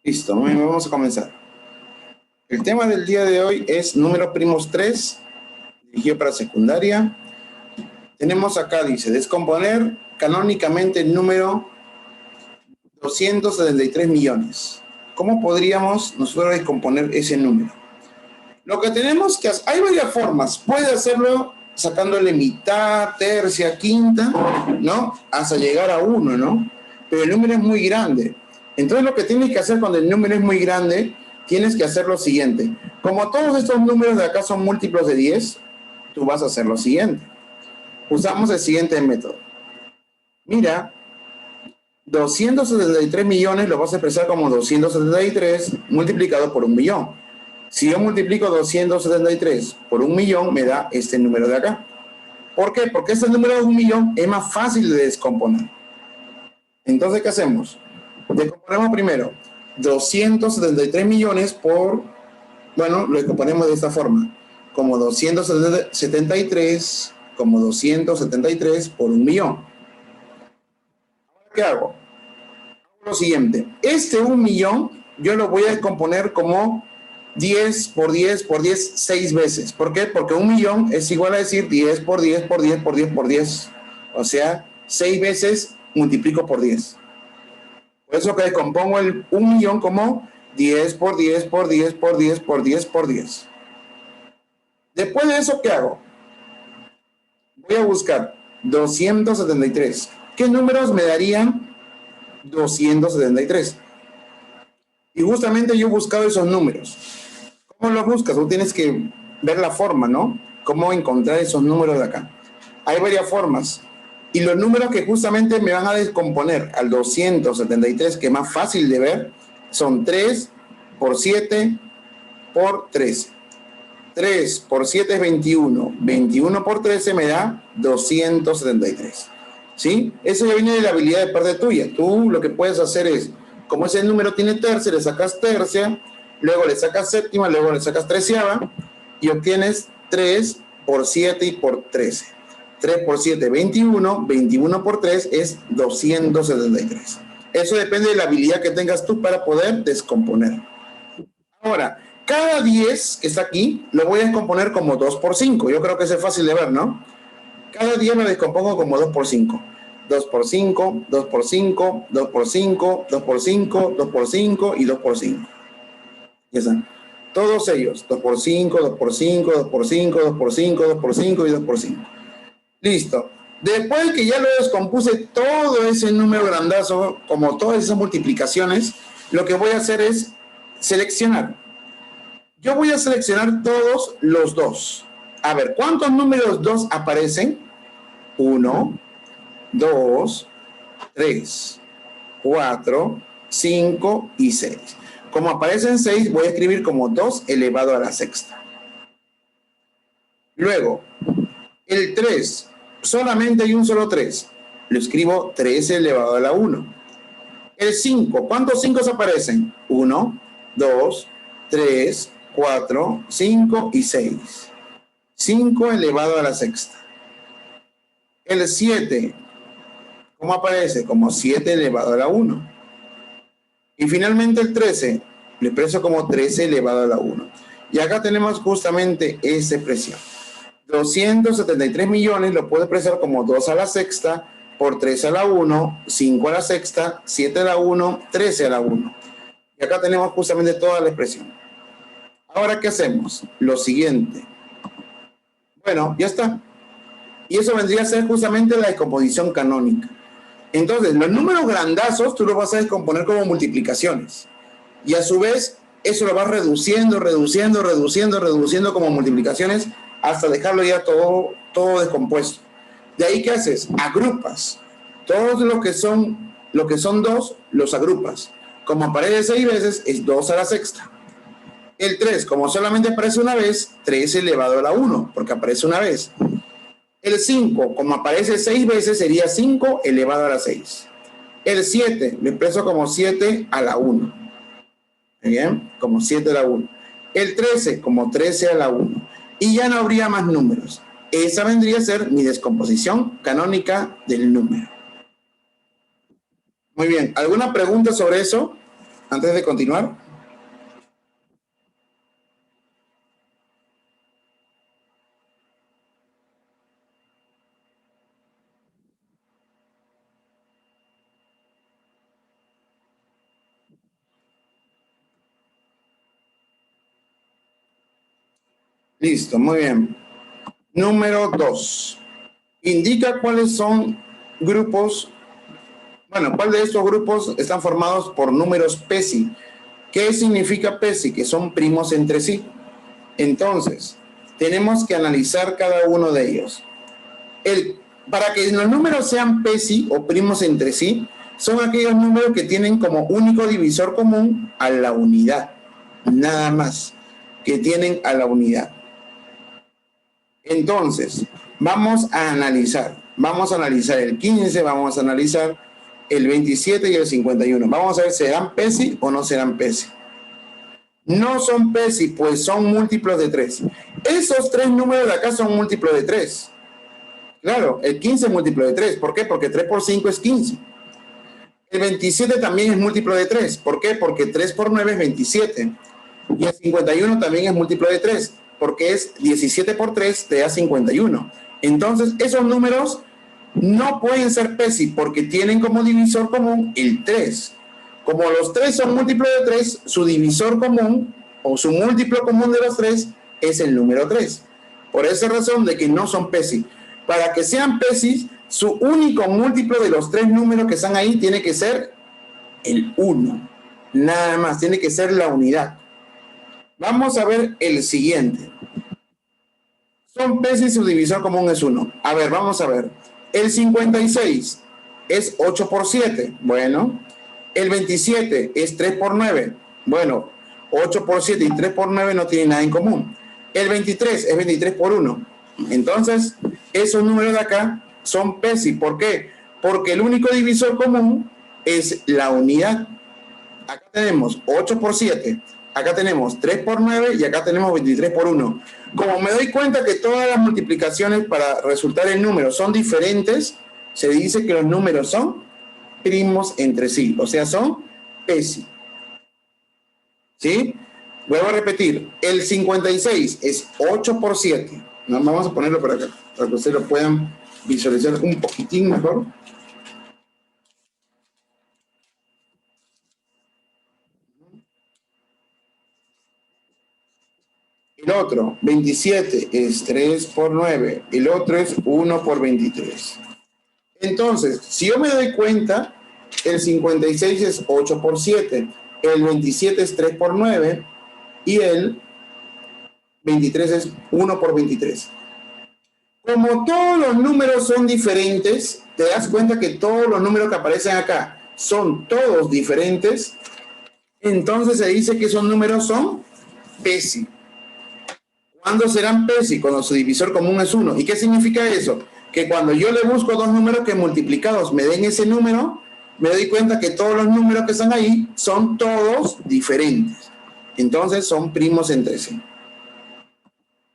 Listo, muy bien, vamos a comenzar. El tema del día de hoy es números primos 3, dirigido para secundaria. Tenemos acá, dice, descomponer canónicamente el número 273 millones. ¿Cómo podríamos nosotros descomponer ese número? Lo que tenemos que hacer, hay varias formas. Puede hacerlo sacándole mitad, tercia, quinta, ¿no? Hasta llegar a 1, ¿no? Pero el número es muy grande. Entonces lo que tienes que hacer cuando el número es muy grande, tienes que hacer lo siguiente. Como todos estos números de acá son múltiplos de 10, tú vas a hacer lo siguiente. Usamos el siguiente método. Mira, 273 millones lo vas a expresar como 273 multiplicado por 1.000.000. Si yo multiplico 273 por 1.000.000, me da este número de acá. ¿Por qué? Porque este número de 1.000.000 es más fácil de descomponer. Entonces, ¿qué hacemos? Descomponemos primero 273 millones por, bueno, lo descomponemos de esta forma, como 273, como 273 por 1.000.000. Ahora, ¿qué hago? Hago lo siguiente, este 1.000.000 yo lo voy a descomponer como 10 por 10 por 10, 6 veces. ¿Por qué? Porque 1.000.000 es igual a decir 10 por 10 por 10 por 10 por 10. O sea, 6 veces multiplico por 10. Por eso que descompongo el 1.000.000 como 10 por 10 por 10 por 10 por 10 por 10. Después de eso, ¿qué hago? Voy a buscar 273. ¿Qué números me darían 273? Y justamente yo he buscado esos números. ¿Cómo los buscas? Tú tienes que ver la forma, ¿no? Cómo encontrar esos números de acá. Hay varias formas. Y los números que justamente me van a descomponer al 273, que es más fácil de ver, son 3 por 7 por 13. 3 por 7 es 21. 21 por 13 me da 273. ¿Sí? Eso ya viene de la habilidad de parte tuya. Tú lo que puedes hacer es, como ese número tiene tercia, le sacas tercia, luego le sacas séptima, luego le sacas treceava y obtienes 3 por 7 y por 13. 3 por 7, 21. 21 por 3 es 273. Eso depende de la habilidad que tengas tú para poder descomponer. Ahora, cada 10 que está aquí lo voy a descomponer como 2 por 5. Yo creo que eso es fácil de ver, ¿no? Cada 10 lo descompongo como 2 por 5. 2 por 5, 2 por 5, 2 por 5, 2 por 5, 2 por 5 y 2 por 5. Ya están. Todos ellos, 2 por 5, 2 por 5, 2 por 5, 2 por 5, 2 por 5 y 2 por 5. Listo. Después de que ya lo descompuse todo ese número grandazo, como todas esas multiplicaciones, lo que voy a hacer es seleccionar. Yo voy a seleccionar todos los 2. A ver, ¿cuántos números 2 aparecen? 1, 2, 3, 4, 5 y 6. Como aparecen 6, voy a escribir como 2 elevado a la sexta. Luego, el 3, solamente hay un solo 3. Lo escribo 3 elevado a la 1. El 5, ¿cuántos 5 aparecen? 1, 2, 3, 4, 5 y 6. 5 elevado a la sexta. El 7, ¿cómo aparece? Como 7 elevado a la 1. Y finalmente el 13, lo expreso como 13 elevado a la 1. Y acá tenemos justamente esa expresión. 273 millones lo puedo expresar como 2 a la sexta por 3 a la 1, 5 a la sexta, 7 a la 1, 13 a la 1. Y acá tenemos justamente toda la expresión. Ahora, ¿qué hacemos? Lo siguiente. Bueno, ya está. Y eso vendría a ser justamente la descomposición canónica. Entonces, los números grandazos tú los vas a descomponer como multiplicaciones. Y a su vez, eso lo vas reduciendo como multiplicaciones hasta dejarlo ya todo descompuesto. De ahí, ¿qué haces? Agrupas. Todos los que son 2, los agrupas. Como aparece 6 veces, es 2 a la sexta. El 3, como solamente aparece una vez, 3 elevado a la 1, porque aparece una vez. El 5, como aparece 6 veces, sería 5 elevado a la 6. El 7, lo expreso como 7 a la 1. ¿Bien? Como 7 a la 1. El 13, como 13 a la 1. Y ya no habría más números. Esa vendría a ser mi descomposición canónica del número. Muy bien. ¿Alguna pregunta sobre eso? antes de continuar? Listo, muy bien. Número 2. Indica cuáles son grupos, bueno, cuál de estos grupos están formados por números PESI. ¿Qué significa PESI? Que son primos entre sí. Entonces, tenemos que analizar cada uno de ellos. Para que los números sean PESI o primos entre sí, son aquellos números que tienen como único divisor común a la unidad. Nada más, que tienen a la unidad. Entonces, vamos a analizar el 15, vamos a analizar el 27 y el 51. Vamos a ver, ¿serán PESI o no serán PESI? No son PESI, pues son múltiplos de 3. Esos tres números de acá son múltiplos de 3. Claro, el 15 es múltiplo de 3. ¿Por qué? Porque 3 por 5 es 15. El 27 también es múltiplo de 3. ¿Por qué? Porque 3 por 9 es 27. Y el 51 también es múltiplo de 3. Porque es 17 por 3 te da 51. Entonces, esos números no pueden ser PESI porque tienen como divisor común el 3. Como los 3 son múltiplos de 3, su divisor común o su múltiplo común de los 3 es el número 3. Por esa razón de que no son PESI. Para que sean PESI, su único múltiplo de los tres números que están ahí tiene que ser el 1. Nada más, tiene que ser la unidad. Vamos a ver el siguiente. Son PESI y su divisor común es 1. A ver, vamos a ver. El 56 es 8 por 7. Bueno. El 27 es 3 por 9. Bueno, 8 por 7 y 3 por 9 no tienen nada en común. El 23 es 23 por 1. Entonces, esos números de acá son PESI. ¿Por qué? Porque el único divisor común es la unidad. Acá tenemos 8 por 7. Acá tenemos 3 por 9 y acá tenemos 23 por 1. Como me doy cuenta que todas las multiplicaciones para resultar el número son diferentes, se dice que los números son primos entre sí, o sea, son PESI. ¿Sí? Vuelvo a repetir, el 56 es 8 por 7. No, vamos a ponerlo por acá, para que ustedes lo puedan visualizar un poquitín mejor. El otro, 27, es 3 por 9. El otro es 1 por 23. Entonces, si yo me doy cuenta, el 56 es 8 por 7. El 27 es 3 por 9. Y el 23 es 1 por 23. Como todos los números son diferentes, te das cuenta que todos los números que aparecen acá son todos diferentes. Entonces se dice que esos números son PESI. ¿Cuándo serán PESI? Cuando su divisor común es 1. ¿Y qué significa eso? Que cuando yo le busco dos números que multiplicados me den ese número, me doy cuenta que todos los números que están ahí son todos diferentes. Entonces son primos entre sí.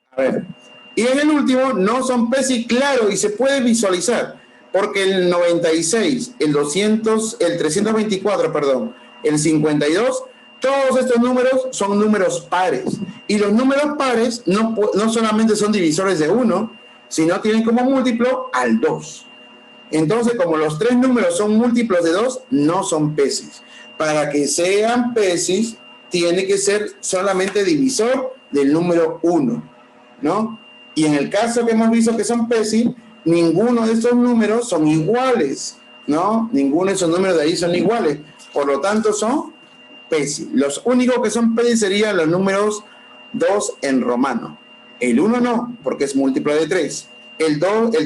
A ver. Y en el último no son PESI, claro, y se puede visualizar. Porque el 96, el 200, el 324, perdón, el 52... todos estos números son números pares. Y los números pares no solamente son divisores de 1, sino tienen como múltiplo al 2. Entonces, como los tres números son múltiplos de 2, no son PESI. Para que sean PESI, tiene que ser solamente divisor del número 1, ¿no? Y en el caso que hemos visto que son PESI, ninguno de estos números son iguales, ¿no? Ninguno de esos números de ahí son iguales. Por lo tanto, son PESI. Los únicos que son PESI serían los números 2 en romano. El 1 no, porque es múltiplo de 3. El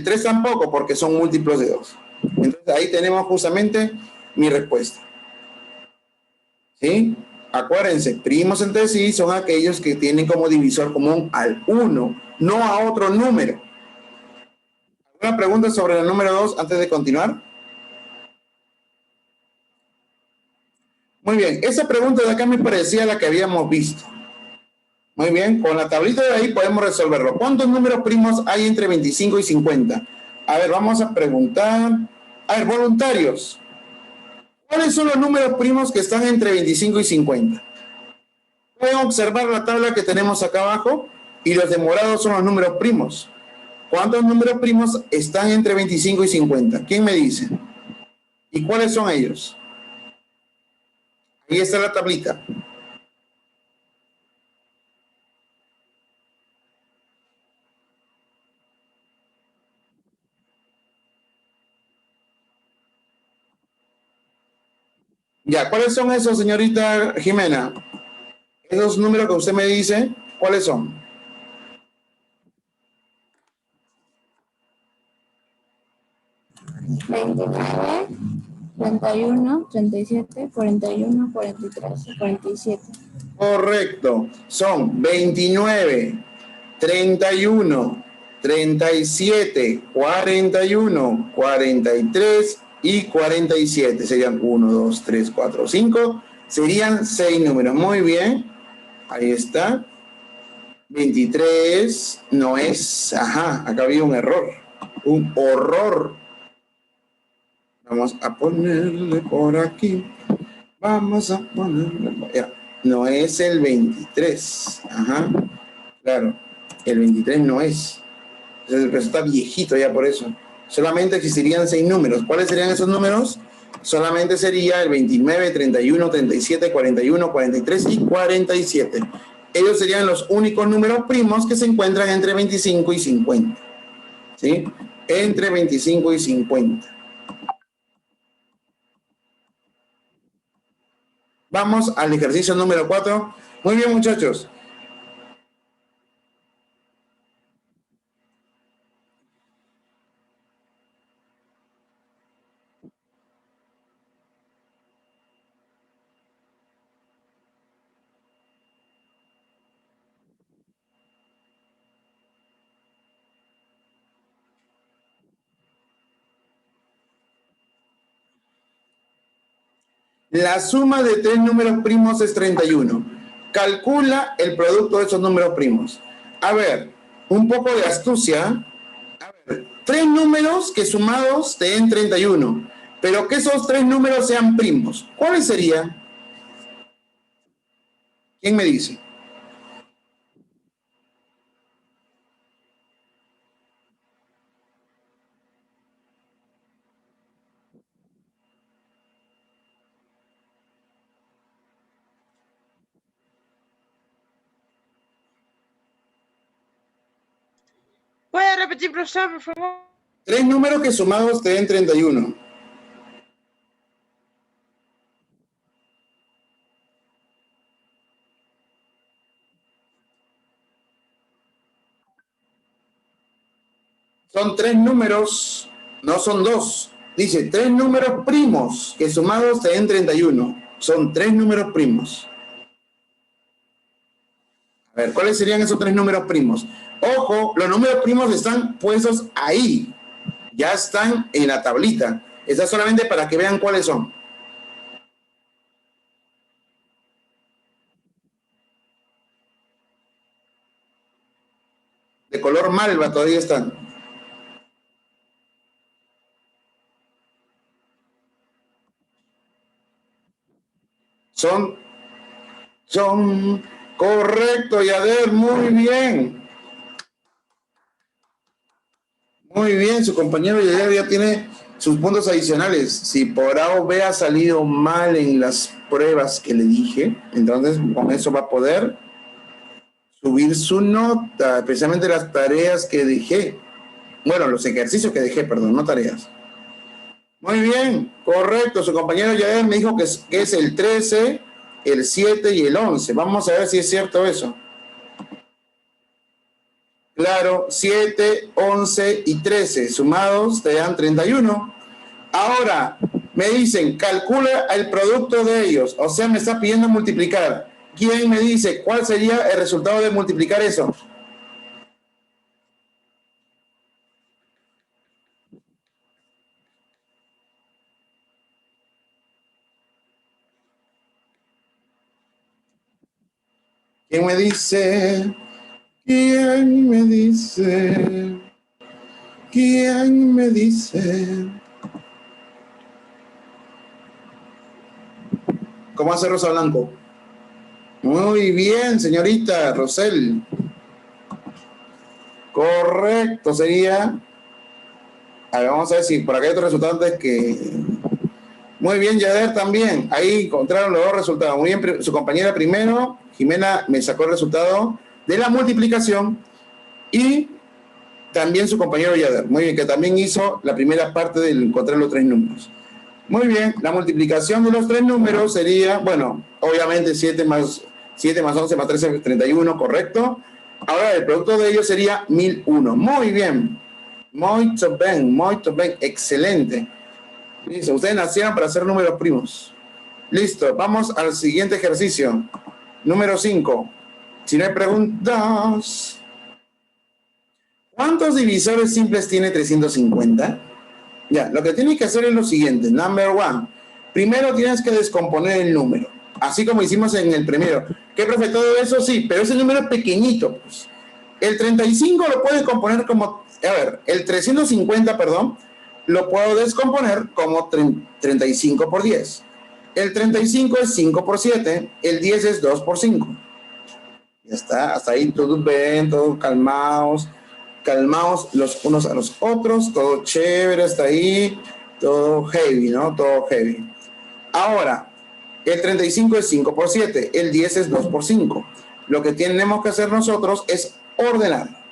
3 tampoco, porque son múltiplos de 2. Entonces ahí tenemos justamente mi respuesta. ¿Sí? Acuérdense, primos entre sí son aquellos que tienen como divisor común al 1, no a otro número. ¿Alguna pregunta sobre el número 2 antes de continuar? Muy bien, esa pregunta de acá me parecía la que habíamos visto. Muy bien, con la tablita de ahí podemos resolverlo. ¿Cuántos números primos hay entre 25 y 50? A ver, vamos a preguntar. A ver, voluntarios. ¿Cuáles son los números primos que están entre 25 y 50? Pueden observar la tabla que tenemos acá abajo y los de morado son los números primos. ¿Cuántos números primos están entre 25 y 50? ¿Quién me dice? ¿Y cuáles son ellos? Ahí está la tablita. Ya, ¿cuáles son esos, señorita Jimena? Esos números que usted me dice, ¿cuáles son? 29, 31, 37, 41, 43, 47. Correcto. Son 29, 31, 37, 41, 43 y 47. Serían 1, 2, 3, 4, 5. Serían 6 números. Muy bien. Ahí está. 23 no es. Ajá, acá había un error. Un horror. Vamos a ponerle por aquí. Vamos a ponerle. Ya. No es el 23. Ajá. Claro. El 23 no es. Pero está viejito ya por eso. Solamente existirían 6 números. ¿Cuáles serían esos números? Solamente sería el 29, 31, 37, 41, 43 y 47. Ellos serían los únicos números primos que se encuentran entre 25 y 50. ¿Sí? Entre 25 y 50. Vamos al ejercicio número 4. Muy bien, muchachos. La suma de 3 números primos es 31. Calcula el producto de esos números primos. A ver, un poco de astucia. A ver, 3 números que sumados te den 31, pero que esos 3 números sean primos. ¿Cuáles serían? ¿Quién me dice? ¿Puede repetir, profesor, por favor? 3 números que sumados te den 31. Son 3 números, no son 2. Dice 3 números primos que sumados te den 31. Son 3 números primos. A ver, ¿cuáles serían esos 3 números primos? Ojo, los números primos están puestos ahí. Ya están en la tablita. Está solamente para que vean cuáles son. De color malva todavía están. Son correcto, Yader, muy bien. Muy bien, su compañero Yader ya tiene sus puntos adicionales. Si por A o B ha salido mal en las pruebas que le dije, entonces con eso va a poder subir su nota, especialmente las tareas que dejé. Bueno, los ejercicios que dejé, perdón, no tareas. Muy bien, correcto. Su compañero Yader me dijo que es el 13, el 7 y el 11. Vamos a ver si es cierto eso. Claro, 7, 11 y 13 sumados te dan 31. Ahora, me dicen, calcula el producto de ellos. O sea, me está pidiendo multiplicar. ¿Quién me dice cuál sería el resultado de multiplicar eso? ¿Quién me dice? ¿Quién me dice? ¿Quién me dice? ¿Cómo hace Rosa Blanco? Muy bien, señorita Rosel. Correcto, sería... A ver, vamos a ver si por acá hay otros resultados que... Muy bien, Yader también. Ahí encontraron los dos resultados. Muy bien, su compañera primero, Jimena, me sacó el resultado de la multiplicación y también su compañero Yader. Muy bien, que también hizo la primera parte del encontrar los tres números. Muy bien, la multiplicación de los tres números sería, bueno, obviamente 7 más 11 más 13, 31, correcto. Ahora el producto de ellos sería 1001. Muy bien. Muy bien, excelente. Listo, ustedes nacieron para hacer números primos. Listo, vamos al siguiente ejercicio. Número 5. Si no hay preguntas. ¿Cuántos divisores simples tiene 350? Ya, lo que tienes que hacer es lo siguiente. Number 1. Primero tienes que descomponer el número. Así como hicimos en el primero. ¿Qué, profe? Todo eso sí, pero ese número es pequeñito. Pues. El 35 lo puedes componer como... A ver, el 350, perdón, lo puedo descomponer como 35 por 10. El 35 es 5 por 7. El 10 es 2 por 5. Ya está, hasta ahí todos ven, todos calmados los unos a los otros, todo chévere hasta ahí, todo heavy, ¿no? Todo heavy. Ahora, el 35 es 5 por 7, el 10 es 2 por 5. Lo que tenemos que hacer nosotros es ordenar.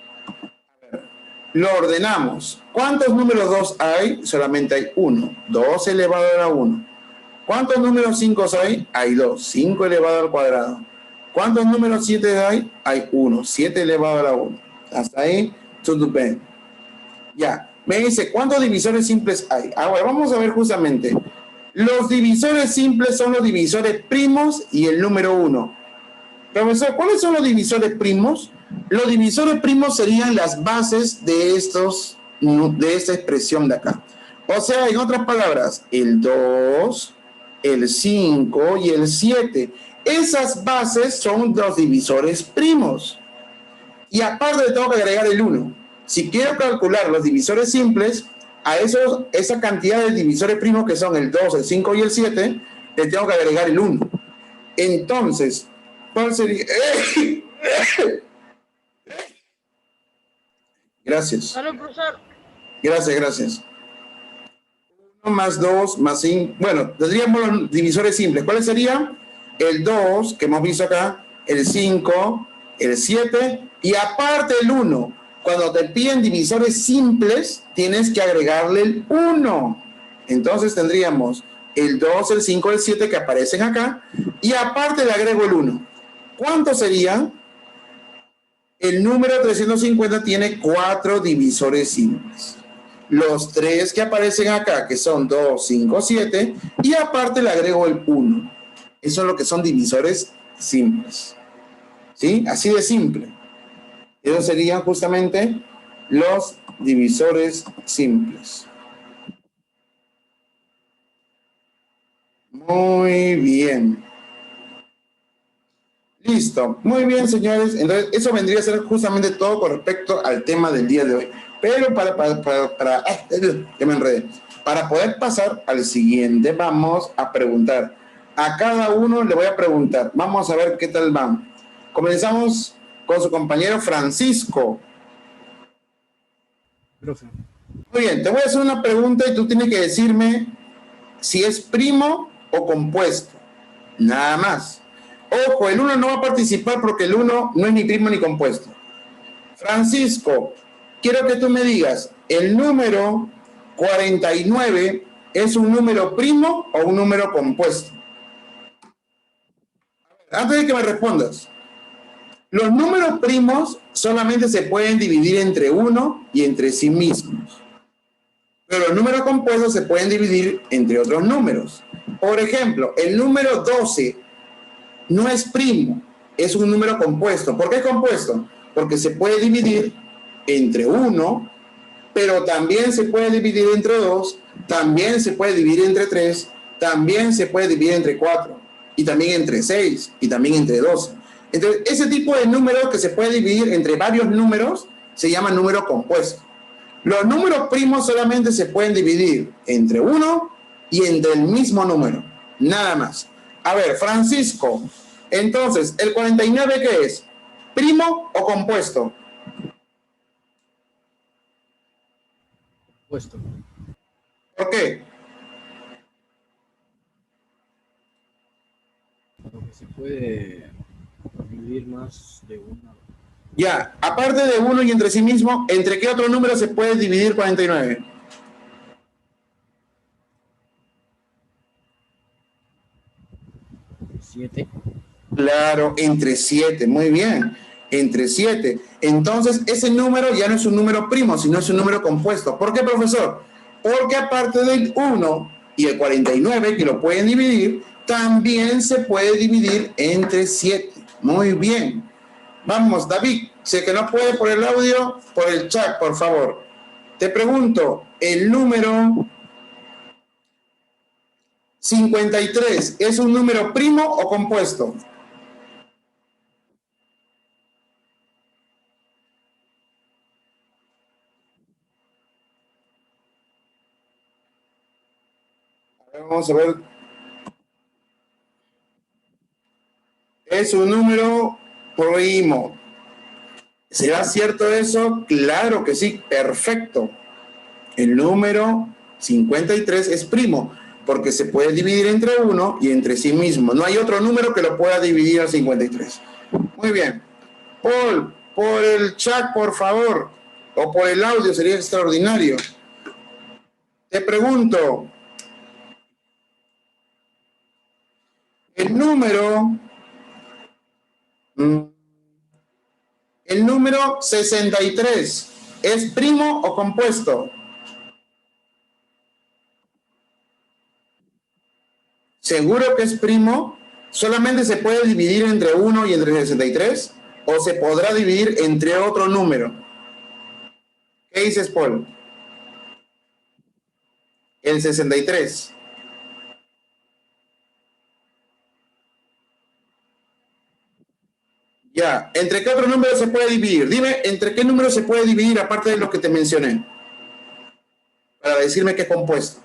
Lo ordenamos. ¿Cuántos números 2 hay? Solamente hay 1. 2 elevado a la 1. ¿Cuántos números 5 hay? Hay 2. 5 elevado al cuadrado. ¿Cuántos números 7 hay? Hay 1. 7 elevado a la 1. Hasta ahí, todo bien. Ya. Me dice, ¿cuántos divisores simples hay? Ahora, vamos a ver justamente. Los divisores simples son los divisores primos y el número 1. Profesor, ¿cuáles son los divisores primos? Los divisores primos serían las bases de esta expresión de acá. O sea, en otras palabras, el 2, el 5 y el 7. Esas bases son los divisores primos. Y aparte tengo que agregar el 1. Si quiero calcular los divisores simples, a esa cantidad de divisores primos que son el 2, el 5 y el 7, le tengo que agregar el 1. Entonces, ¿cuál sería? Gracias. Salud, profesor. Gracias. 1 más 2 más 5. Bueno, tendríamos los divisores simples. ¿Cuáles serían? El 2, que hemos visto acá, el 5, el 7 y aparte el 1. Cuando te piden divisores simples, tienes que agregarle el 1. Entonces tendríamos el 2, el 5, el 7 que aparecen acá y aparte le agrego el 1. ¿Cuántos serían? El número 350 tiene 4 divisores simples. Los 3 que aparecen acá, que son 2, 5, 7, y aparte le agrego el 1. Eso es lo que son divisores simples. ¿Sí? Así de simple. Esos serían justamente los divisores simples. Muy bien. Listo. Muy bien, señores. Entonces, eso vendría a ser justamente todo con respecto al tema del día de hoy. Pero ya me enredé. Para poder pasar al siguiente, vamos a preguntar. A cada uno le voy a preguntar. Vamos a ver qué tal van. Comenzamos con su compañero Francisco. Profe. Muy bien, te voy a hacer una pregunta y tú tienes que decirme si es primo o compuesto. Nada más. Ojo, el 1 no va a participar porque el 1 no es ni primo ni compuesto. Francisco, quiero que tú me digas, ¿el número 49 es un número primo o un número compuesto? Antes de que me respondas, los números primos solamente se pueden dividir entre 1 y entre sí mismos. Pero los números compuestos se pueden dividir entre otros números. Por ejemplo, el número 12 no es primo, es un número compuesto. ¿Por qué es compuesto? Porque se puede dividir entre 1, pero también se puede dividir entre 2, también se puede dividir entre 3, también se puede dividir entre 4, y también entre 6, y también entre 12. Entonces, ese tipo de números que se puede dividir entre varios números se llama número compuesto. Los números primos solamente se pueden dividir entre 1 y entre el mismo número, nada más. A ver, Francisco. Entonces, ¿el 49 qué es? ¿Primo o compuesto? Puesto. ¿Por qué? Porque se puede dividir más de una. Ya, aparte de uno y entre sí mismo, ¿entre qué otro número se puede dividir 49? 7. Claro, entre 7, muy bien. Entre 7. Entonces, ese número ya no es un número primo, sino es un número compuesto. ¿Por qué, profesor? Porque aparte del 1 y el 49, que lo pueden dividir, también se puede dividir entre 7. Muy bien. Vamos, David, sé que no puede por el audio, por el chat, por favor. Te pregunto, ¿el número 53 es un número primo o compuesto? Vamos a ver. Es un número primo. ¿Será cierto eso? Claro que sí, perfecto. El número 53 es primo, porque se puede dividir entre uno y entre sí mismo. No hay otro número que lo pueda dividir al 53. Muy bien. Paul, por el chat, por favor, o por el audio, sería extraordinario. Te pregunto, el número, el número 63, ¿es primo o compuesto? ¿Seguro que es primo? ¿Solamente se puede dividir entre 1 y entre 63? ¿O se podrá dividir entre otro número? ¿Qué dices, Paul? El 63. Ya, ¿entre qué otro número se puede dividir? Dime, ¿entre qué número se puede dividir aparte de lo que te mencioné? Para decirme qué compuesto.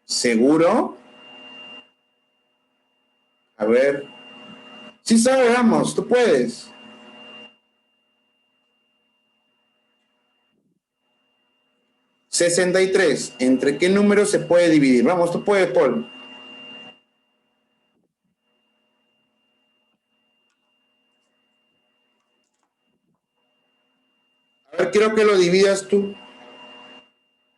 ¿Seguro? A ver. Sí sabe, vamos, tú puedes. 63. ¿Entre qué número se puede dividir? Vamos, tú puedes, Paul. A ver, quiero que lo dividas tú.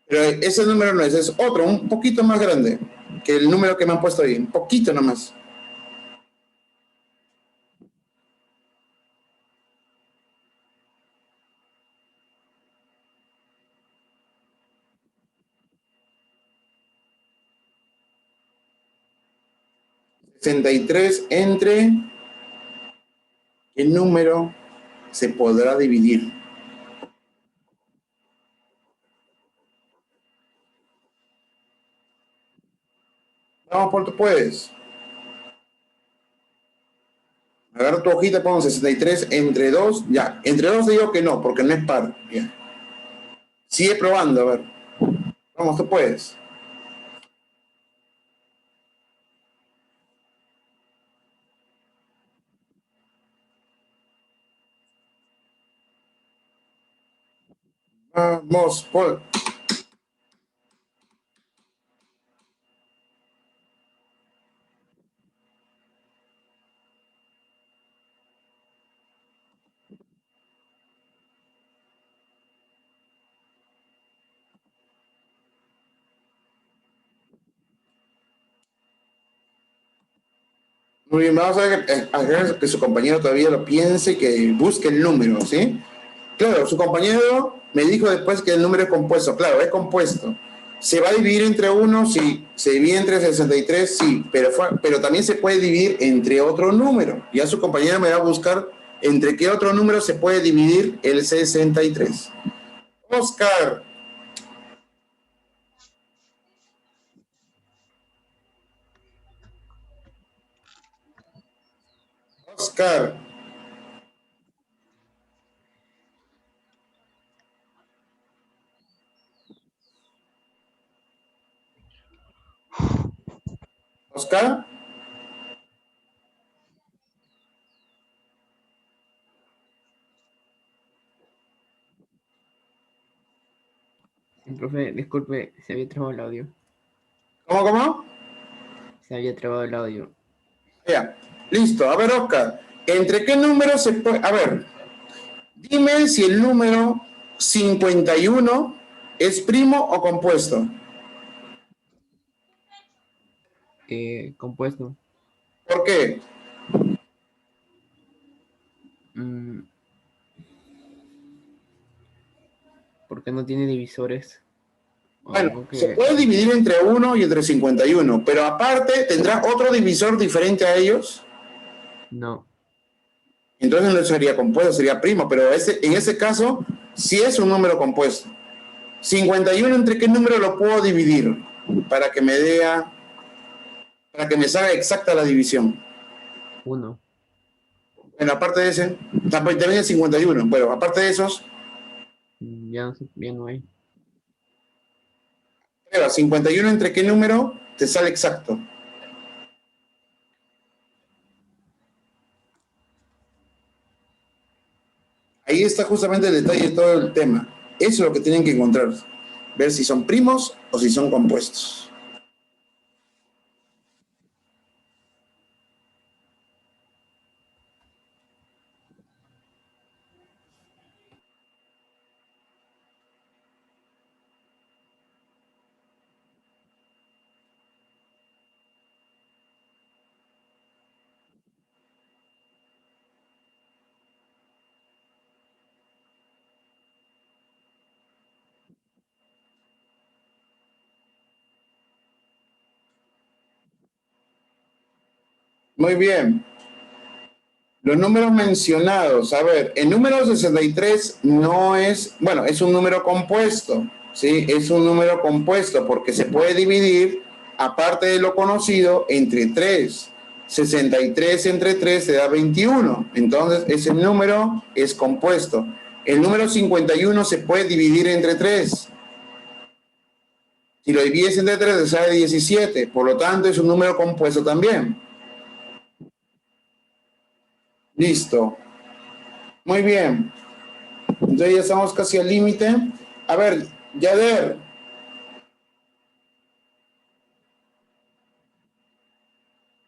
Pero ese número no es otro, un poquito más grande que el número que me han puesto ahí. Un poquito nomás. ¿63 entre qué número se podrá dividir? Vamos, Paul, tú puedes. Agarra tu hojita, pon 63 entre 2. Ya, entre 2 digo que no, porque no es par. Ya. Sigue probando, a ver. Vamos, tú puedes. Vamos, Paul. Muy bien, vamos a ver que su compañero todavía lo piense, que busque el número, ¿sí? Claro, su compañero me dijo después que el número es compuesto. Claro, es compuesto. ¿Se va a dividir entre uno? Sí. ¿Se divide entre 63? Sí. Pero también se puede dividir entre otro número. Ya su compañero me va a buscar entre qué otro número se puede dividir el 63. Oscar. Oscar. Oscar. Sí, profe, disculpe, se había trabado el audio. ¿Cómo? Se había trabado el audio. Ya, listo. A ver, Oscar, ¿entre qué números se puede...? A ver, dime si el número 51 es primo o compuesto. Compuesto. ¿Por qué? Porque no tiene divisores. Bueno, Algo se que... puede dividir entre 1 y entre 51, pero aparte, ¿tendrá otro divisor diferente a ellos? No. Entonces no sería compuesto, sería primo, pero en ese caso sí es un número compuesto. 51, ¿entre qué número lo puedo dividir? Para que me salga exacta la división. 1. Bueno, aparte de ese, también es 51, pero aparte de esos, Ya no hay. pero 51, ¿entre qué número te sale exacto? Ahí está justamente el detalle de todo el tema. Eso es lo que tienen que encontrar. Ver si son primos o si son compuestos. Muy bien. Los números mencionados, a ver, el número 63 no es, bueno, es un número compuesto, ¿sí? Es un número compuesto porque se puede dividir, aparte de lo conocido, entre 3. 63 entre 3 te da 21, entonces ese número es compuesto. El número 51 se puede dividir entre 3. Si lo divides entre 3 te sale 17, por lo tanto es un número compuesto también. Listo. Muy bien. Entonces ya estamos casi al límite. A ver, Yader.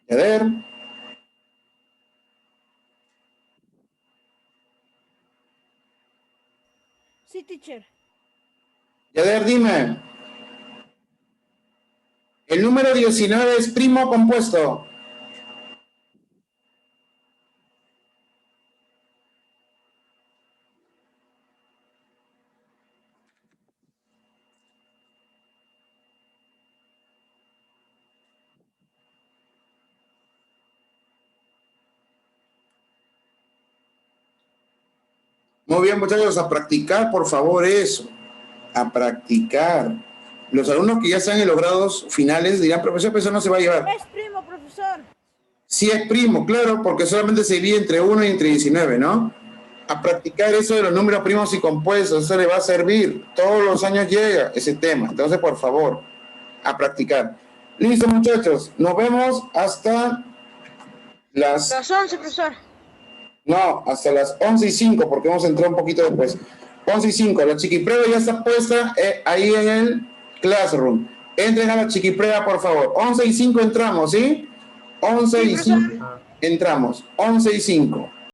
Yader. Sí, teacher. Yader, dime. ¿El número 19 es primo o compuesto? Muy bien, muchachos, a practicar, por favor, eso. A practicar. Los alumnos que ya están en los grados finales dirán, profesor, eso no se va a llevar. Es primo, profesor. Sí es primo, claro, porque solamente se divide entre 1 y entre 19, ¿no? A practicar eso de los números primos y compuestos, eso le va a servir. Todos los años llega ese tema. Entonces, por favor, a practicar. Listo, muchachos. Nos vemos hasta Las 11, profesor. No, hasta las 11:05, porque hemos entrado un poquito después. 11:05, la chiquiprueba ya está puesta ahí en el Classroom. Entren a la chiquiprueba, por favor. 11:05 entramos, ¿sí? 11:05 entramos. 11:05.